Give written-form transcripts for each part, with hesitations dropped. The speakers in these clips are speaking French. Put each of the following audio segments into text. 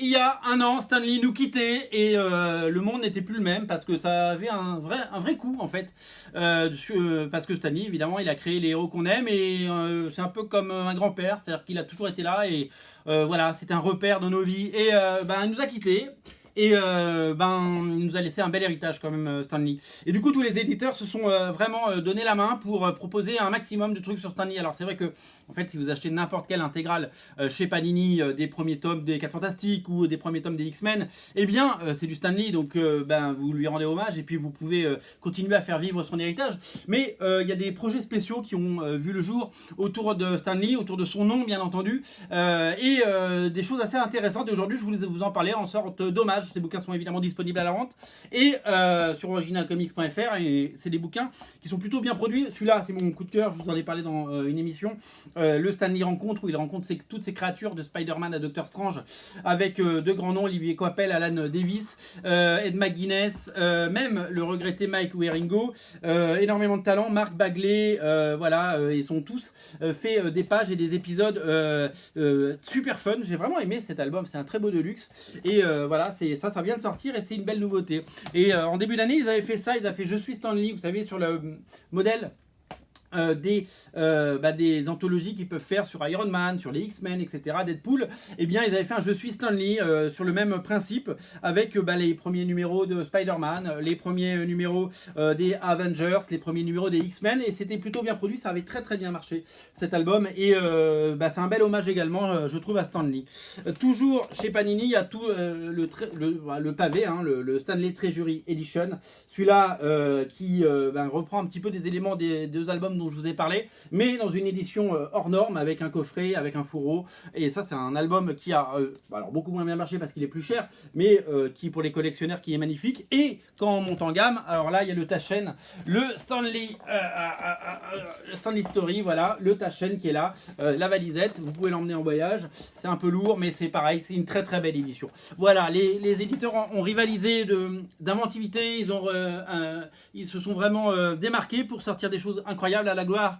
il y a un an, Stan Lee nous quittait et le monde n'était plus le même parce que ça avait un vrai coup en fait. Parce que Stan Lee, évidemment, il a créé les héros qu'on aime et c'est un peu comme un grand-père, c'est-à-dire qu'il a toujours été là et voilà, c'est un repère dans nos vies. Et il nous a quittés. Et il nous a laissé un bel héritage quand même, Stan Lee. Et du coup, tous les éditeurs se sont vraiment donné la main pour proposer un maximum de trucs sur Stan Lee. Alors c'est vrai que, en fait, si vous achetez n'importe quelle intégrale chez Panini, des premiers tomes des 4 Fantastiques ou des premiers tomes des X-Men, eh bien, c'est du Stan Lee, donc vous lui rendez hommage et puis vous pouvez continuer à faire vivre son héritage. Mais il y a des projets spéciaux qui ont vu le jour autour de Stan Lee, autour de son nom, bien entendu, et des choses assez intéressantes. Et aujourd'hui, je voulais vous en parler en sorte d'hommage. Ces bouquins sont évidemment disponibles à la vente et sur originalcomics.fr, et c'est des bouquins qui sont plutôt bien produits. Celui-là, c'est mon coup de cœur, je vous en ai parlé dans une émission, le Stan Lee Rencontre, où il rencontre toutes ces créatures de Spider-Man à Doctor Strange avec de grands noms, Olivier Coipel, Alan Davis, Ed McGuinness, même le regretté Mike Wieringo, énormément de talent, Mark Bagley, voilà, ils sont tous fait des pages et des épisodes super fun. J'ai vraiment aimé cet album, c'est un très beau deluxe et voilà, ça vient de sortir et c'est une belle nouveauté. Et en début d'année, ils avaient fait ça, ils avaient fait Je suis Stan Lee, vous savez, sur le modèle des anthologies qu'ils peuvent faire sur Iron Man, sur les X-Men, etc., Deadpool. Et bien, ils avaient fait un Je suis Stan Lee sur le même principe avec les premiers numéros de Spider-Man, les premiers numéros des Avengers, les premiers numéros des X-Men, et c'était plutôt bien produit, ça avait très très bien marché cet album, et c'est un bel hommage également, je trouve, à Stan Lee. Toujours chez Panini, il y a tout le pavé, hein, le Stanley Treasury Edition, celui-là qui reprend un petit peu des éléments des deux albums dont je vous ai parlé, mais dans une édition hors norme, avec un coffret, avec un fourreau. Et ça, c'est un album qui a alors beaucoup moins bien marché parce qu'il est plus cher, mais qui, pour les collectionneurs, qui est magnifique. Et quand on monte en gamme, alors là, il y a le Taschen, le Stanley Story, voilà, le Taschen qui est là, la valisette, vous pouvez l'emmener en voyage. C'est un peu lourd, mais c'est pareil, c'est une très très belle édition. Voilà, les éditeurs ont rivalisé d'inventivité, ils se sont vraiment démarqués pour sortir des choses incroyables à la gloire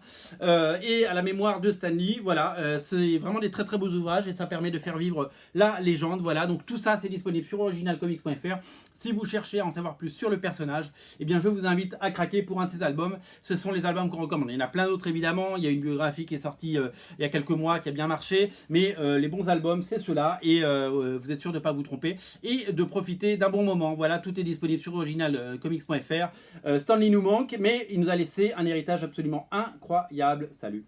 et à la mémoire de Stan Lee. Voilà, c'est vraiment des très très beaux ouvrages et ça permet de faire vivre la légende. Voilà, donc tout ça c'est disponible sur originalcomics.fr. Si vous cherchez à en savoir plus sur le personnage, eh bien je vous invite à craquer pour un de ces albums. Ce sont les albums qu'on recommande. Il y en a plein d'autres évidemment. Il y a une biographie qui est sortie il y a quelques mois qui a bien marché, mais les bons albums c'est ceux-là, et vous êtes sûr de ne pas vous tromper et de profiter d'un bon moment. Voilà, tout est disponible sur originalcomics.fr. Stan Lee nous manque, mais il nous a laissé un héritage absolument incroyable. Salut.